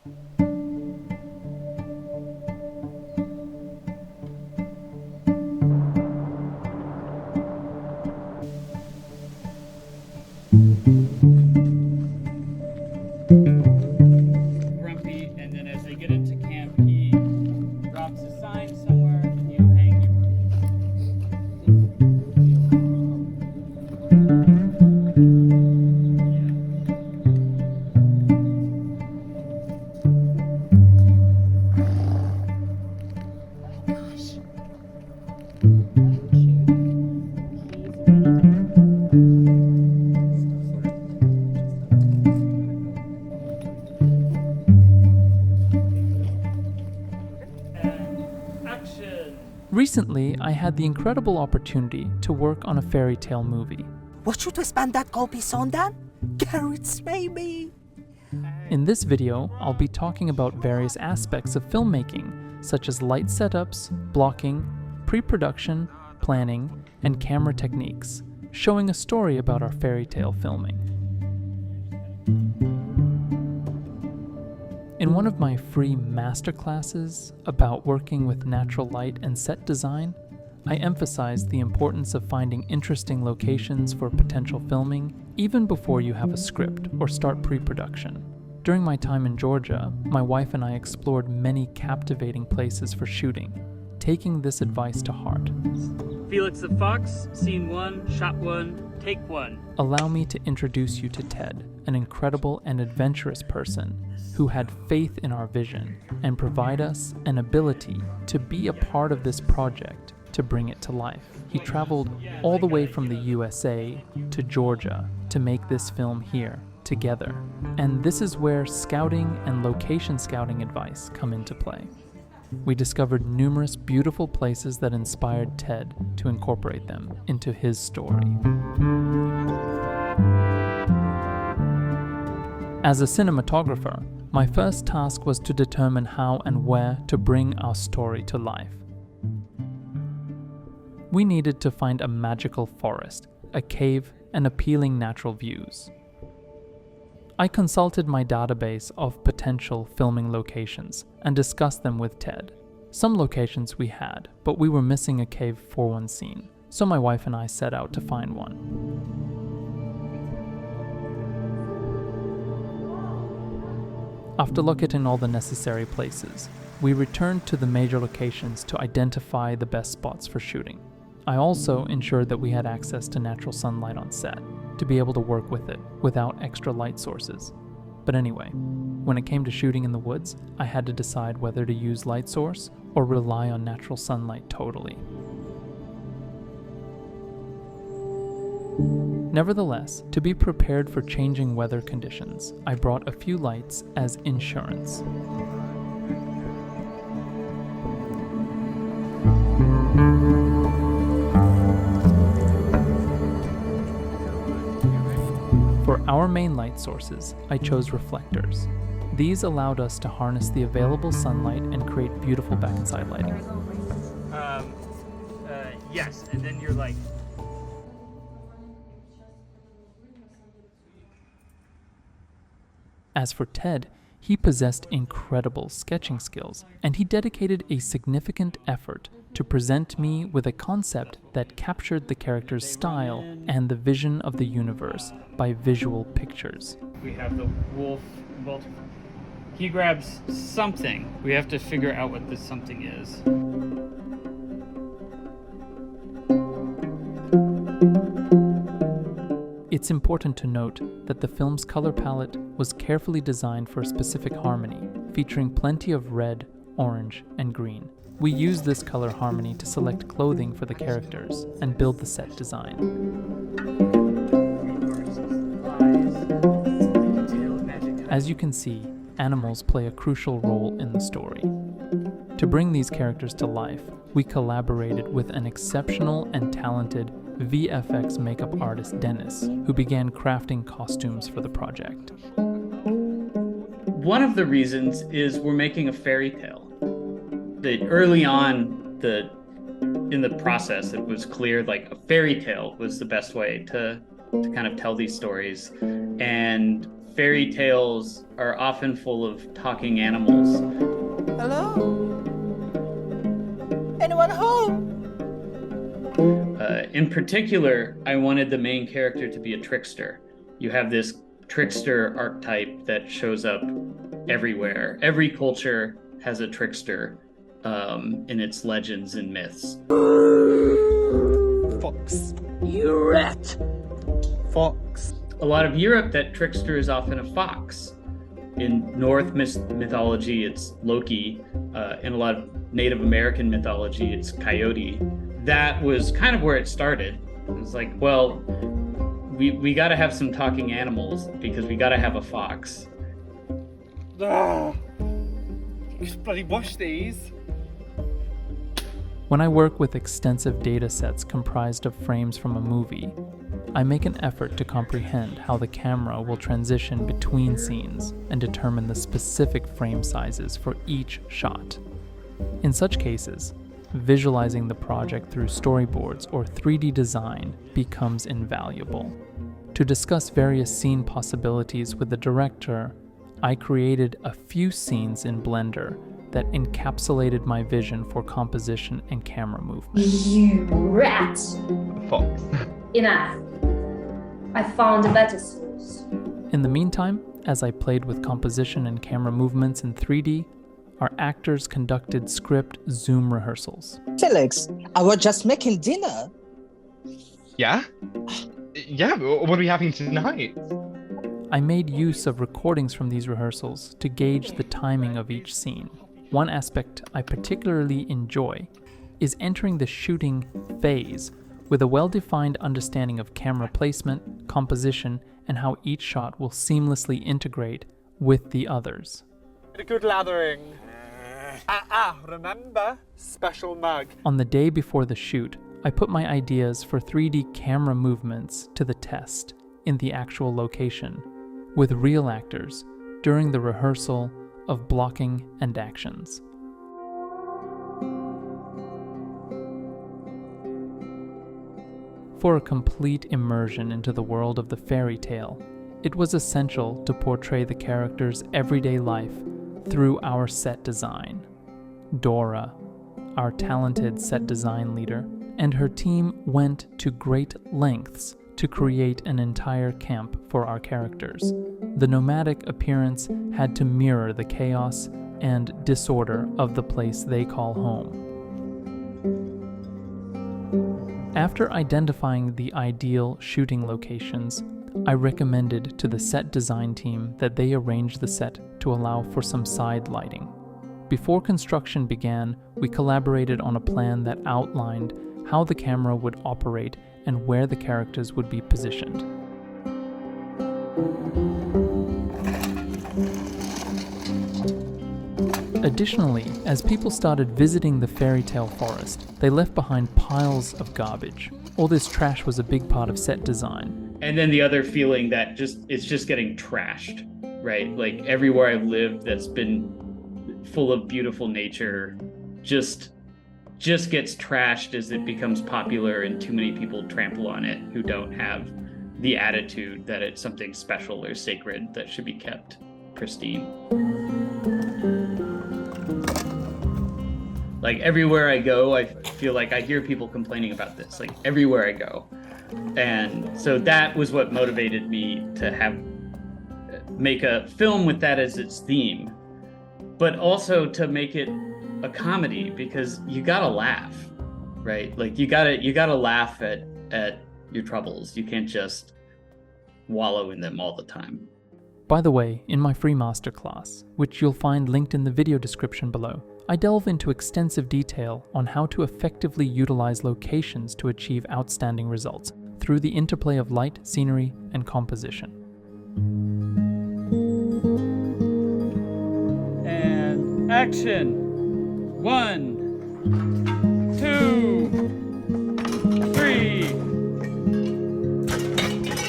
Grumpy, and then as they get into camp, he drops a sign somewhere, and you hang your... Action! Recently, I had the incredible opportunity to work on a fairy tale movie. What should we spend that gold piece on then? Carrots, maybe? In this video, I'll be talking about various aspects of filmmaking, such as light setups, blocking, pre-production, planning, and camera techniques, showing a story about our fairy tale filming. In one of my free masterclasses about working with natural light and set design, I emphasized the importance of finding interesting locations for potential filming even before you have a script or start pre-production. During my time in Georgia, my wife and I explored many captivating places for shooting, taking this advice to heart. Felix the Fox, scene 1, shot 1, take 1. Allow me to introduce you to Ted, an incredible and adventurous person who had faith in our vision and provide us an ability to be a part of this project to bring it to life. He traveled all the way from the USA to Georgia to make this film here together. And this is where scouting and location scouting advice come into play. We discovered numerous beautiful places that inspired Ted to incorporate them into his story. As a cinematographer, my first task was to determine how and where to bring our story to life. We needed to find a magical forest, a cave, and appealing natural views. I consulted my database of potential filming locations and discussed them with Ted. Some locations we had, but we were missing a cave for one scene, so my wife and I set out to find one. After locating all the necessary places, we returned to the major locations to identify the best spots for shooting. I also ensured that we had access to natural sunlight on set to be able to work with it without extra light sources. But anyway, when it came to shooting in the woods, I had to decide whether to use light source or rely on natural sunlight totally. Nevertheless, to be prepared for changing weather conditions, I brought a few lights as insurance. For our main light sources, I chose reflectors. These allowed us to harness the available sunlight and create beautiful back and side lighting. Yes, and then you're like... As for Ted, he possessed incredible sketching skills, and he dedicated a significant effort to present me with a concept that captured the character's style and the vision of the universe by visual pictures. We have the wolf, he grabs something. We have to figure out what this something is. It's important to note that the film's color palette was carefully designed for a specific harmony, featuring plenty of red, orange, and green. We used this color harmony to select clothing for the characters and build the set design. As you can see, animals play a crucial role in the story. To bring these characters to life, we collaborated with an exceptional and talented VFX makeup artist Dennis, who began crafting costumes for the project. One of the reasons is we're making a fairy tale. Early on in the process, it was clear like a fairy tale was the best way to kind of tell these stories. And fairy tales are often full of talking animals. Hello? Anyone home? In particular, I wanted the main character to be a trickster. You have this trickster archetype that shows up everywhere. Every culture has a trickster in its legends and myths. Fox. You rat. Fox. A lot of Europe, that trickster is often a fox. In Norse mythology, it's Loki. In a lot of Native American mythology, it's coyote. That was kind of where it started. It was like, well, we got to have some talking animals because we got to have a fox. Ah, you should bloody wash these. When I work with extensive data sets comprised of frames from a movie, I make an effort to comprehend how the camera will transition between scenes and determine the specific frame sizes for each shot. In such cases, visualizing the project through storyboards or 3D design becomes invaluable. To discuss various scene possibilities with the director, I created a few scenes in Blender that encapsulated my vision for composition and camera movement. You rat! Fox. Enough. I found a better source. In the meantime, as I played with composition and camera movements in 3D, our actors conducted script Zoom rehearsals. Felix, I was just making dinner. Yeah? Yeah, what are we having tonight? I made use of recordings from these rehearsals to gauge the timing of each scene. One aspect I particularly enjoy is entering the shooting phase with a well-defined understanding of camera placement, composition, and how each shot will seamlessly integrate with the others. A good lathering. Remember, special mug. On the day before the shoot, I put my ideas for 3D camera movements to the test in the actual location, with real actors during the rehearsal of blocking and actions. For a complete immersion into the world of the fairy tale, it was essential to portray the character's everyday life through our set design. Dora, our talented set design leader, and her team went to great lengths to create an entire camp for our characters. The nomadic appearance had to mirror the chaos and disorder of the place they call home. After identifying the ideal shooting locations, I recommended to the set design team that they arrange the set to allow for some side lighting. Before construction began, we collaborated on a plan that outlined how the camera would operate and where the characters would be positioned. Additionally, as people started visiting the fairy tale forest, they left behind piles of garbage. All this trash was a big part of set design. And then the other feeling that it's just getting trashed, right? Like everywhere I've lived that's been full of beautiful nature just gets trashed as it becomes popular and too many people trample on it who don't have the attitude that it's something special or sacred that should be kept pristine. Like everywhere I go, I feel like I hear people complaining about this, like everywhere I go. And so that was what motivated me to make a film with that as its theme, but also to make it a comedy, because you gotta laugh, right? Like you gotta laugh at your troubles. You can't just wallow in them all the time. By the way, in my free masterclass, which you'll find linked in the video description below, I delve into extensive detail on how to effectively utilize locations to achieve outstanding results through the interplay of light, scenery, and composition. And action! 1, 2, 3.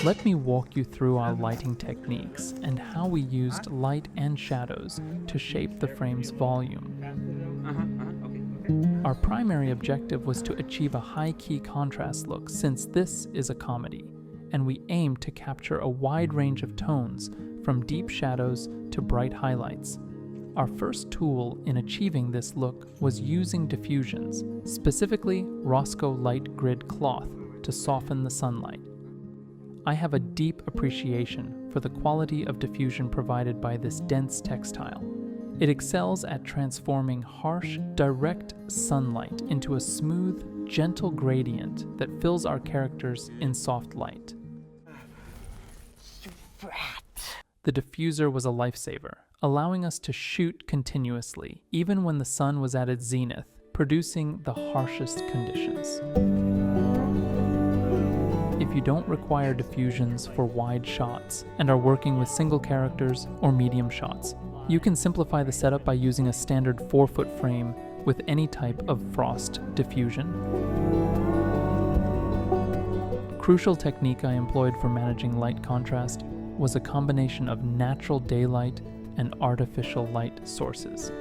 Let me walk you through our lighting techniques and how we used light and shadows to shape the frame's volume. Our primary objective was to achieve a high-key contrast look, since this is a comedy, and we aimed to capture a wide range of tones from deep shadows to bright highlights. Our first tool in achieving this look was using diffusions, specifically Roscoe light grid cloth, to soften the sunlight. I have a deep appreciation for the quality of diffusion provided by this dense textile. It excels at transforming harsh, direct sunlight into a smooth, gentle gradient that fills our characters in soft light. The diffuser was a lifesaver, allowing us to shoot continuously, even when the sun was at its zenith, producing the harshest conditions. If you don't require diffusions for wide shots and are working with single characters or medium shots, you can simplify the setup by using a standard 4-foot frame with any type of frost diffusion. Crucial technique I employed for managing light contrast was a combination of natural daylight and artificial light sources.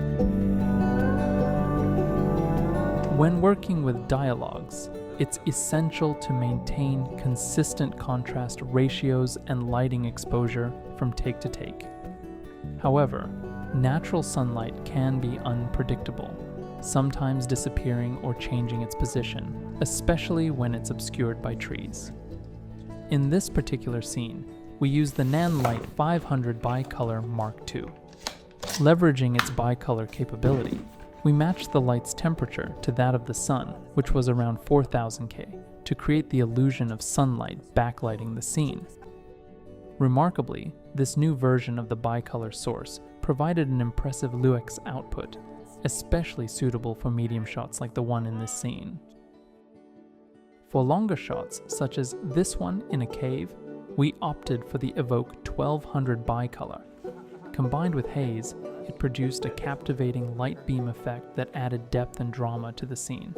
When working with dialogues, it's essential to maintain consistent contrast ratios and lighting exposure from take to take. However, natural sunlight can be unpredictable, sometimes disappearing or changing its position, especially when it's obscured by trees. In this particular scene, we use the Nanlite 500 bicolor Mark II. Leveraging its bicolor capability, we matched the light's temperature to that of the sun, which was around 4000 K, to create the illusion of sunlight backlighting the scene. Remarkably, this new version of the bicolor source provided an impressive LUTs output, especially suitable for medium shots like the one in this scene. For longer shots, such as this one in a cave, we opted for the Evoke 1200 bicolor. Combined with haze, it produced a captivating light beam effect that added depth and drama to the scene.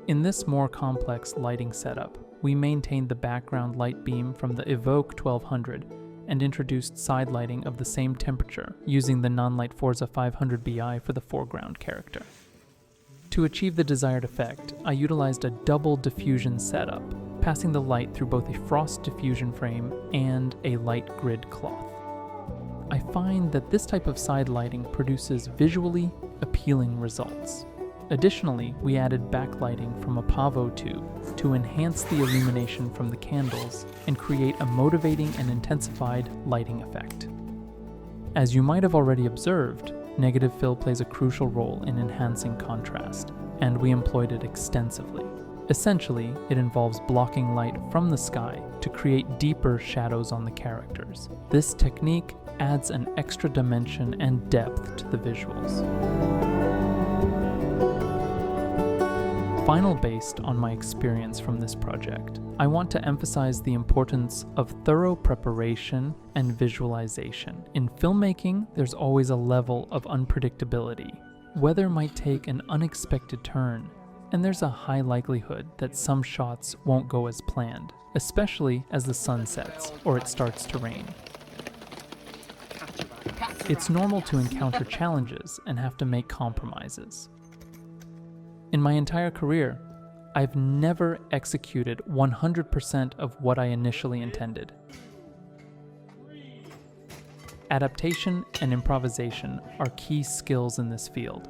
In this more complex lighting setup, we maintained the background light beam from the Evoke 1200 and introduced side lighting of the same temperature using the Nanlite Forza 500 Bi for the foreground character. To achieve the desired effect, I utilized a double diffusion setup, passing the light through both a frost diffusion frame and a light grid cloth. I find that this type of side lighting produces visually appealing results. Additionally, we added backlighting from a Pavo tube to enhance the illumination from the candles and create a motivating and intensified lighting effect. As you might have already observed, negative fill plays a crucial role in enhancing contrast, and we employed it extensively. Essentially, it involves blocking light from the sky to create deeper shadows on the characters. This technique adds an extra dimension and depth to the visuals. Final based on my experience from this project, I want to emphasize the importance of thorough preparation and visualization. In filmmaking, there's always a level of unpredictability. Weather might take an unexpected turn, and there's a high likelihood that some shots won't go as planned, especially as the sun sets or it starts to rain. It's normal to encounter challenges and have to make compromises. In my entire career, I've never executed 100% of what I initially intended. Adaptation and improvisation are key skills in this field.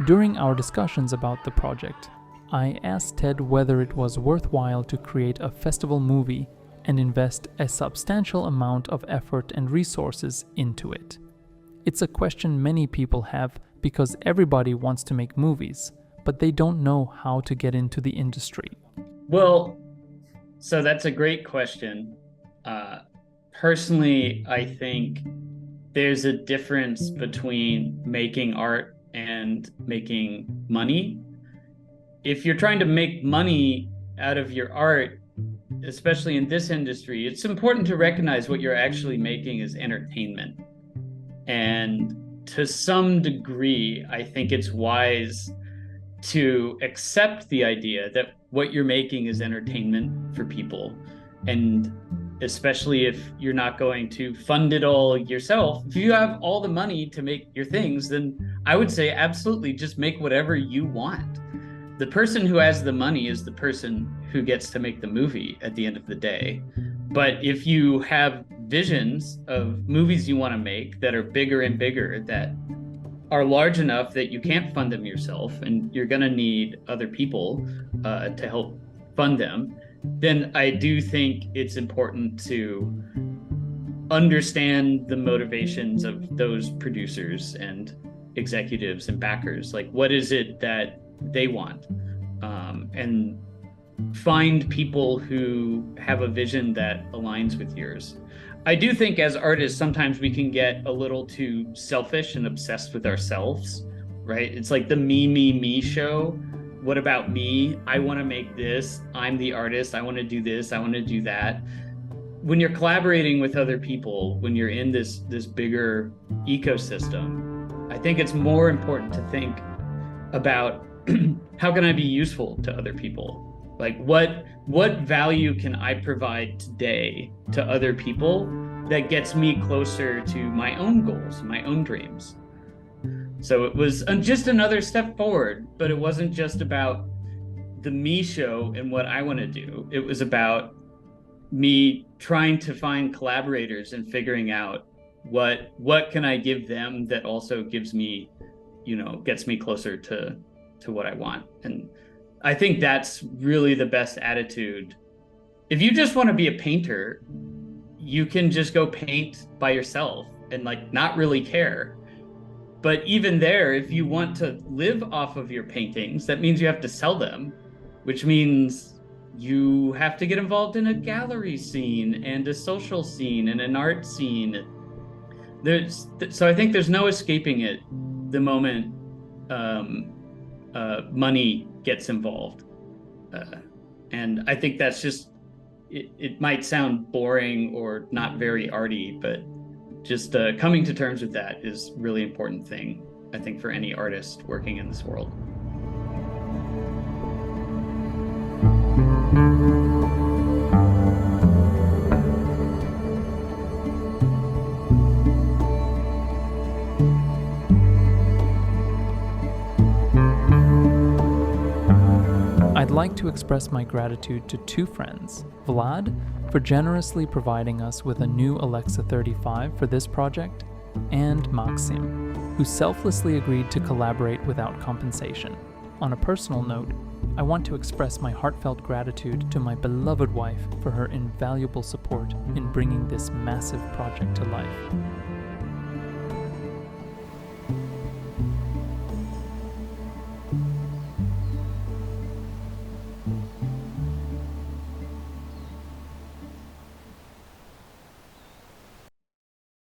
During our discussions about the project, I asked Ted whether it was worthwhile to create a festival movie and invest a substantial amount of effort and resources into it. It's a question many people have because everybody wants to make movies, but they don't know how to get into the industry. Well, so that's a great question. Personally, I think there's a difference between making art and making money. If you're trying to make money out of your art, especially in this industry, it's important to recognize what you're actually making is entertainment. And to some degree, I think it's wise to accept the idea that what you're making is entertainment for people. And especially if you're not going to fund it all yourself, if you have all the money to make your things, then I would say absolutely just make whatever you want. the person who has the money is the person who gets to make the movie at the end of the day. But if you have visions of movies you want to make that are bigger and bigger, that are large enough that you can't fund them yourself and you're going to need other people to help fund them, then I do think it's important to understand the motivations of those producers and executives and backers. Like, what is it that they want? And find people who have a vision that aligns with yours. I do think as artists, sometimes we can get a little too selfish and obsessed with ourselves, right? It's like the me show. What about me? I want to make this. I'm the artist. I want to do this. I want to do that. When you're collaborating with other people, when you're in this bigger ecosystem, I think it's more important to think about how can I be useful to other people? Like what value can I provide today to other people that gets me closer to my own goals, my own dreams? So it was just another step forward, but it wasn't just about the me show and what I want to do. It was about me trying to find collaborators and figuring out what can I give them that also gives me, gets me closer to what I want. And I think that's really the best attitude. If you just want to be a painter, you can just go paint by yourself and like not really care. But even there, if you want to live off of your paintings, that means you have to sell them, which means you have to get involved in a gallery scene and a social scene and an art scene. So I think there's no escaping it the moment money gets involved. And I think that's just, it might sound boring or not very arty, but just coming to terms with that is a really important thing, I think, for any artist working in this world. I'd like to express my gratitude to two friends, Vlad, for generously providing us with a new Alexa 35 for this project, and Maxim, who selflessly agreed to collaborate without compensation. On a personal note, I want to express my heartfelt gratitude to my beloved wife for her invaluable support in bringing this massive project to life.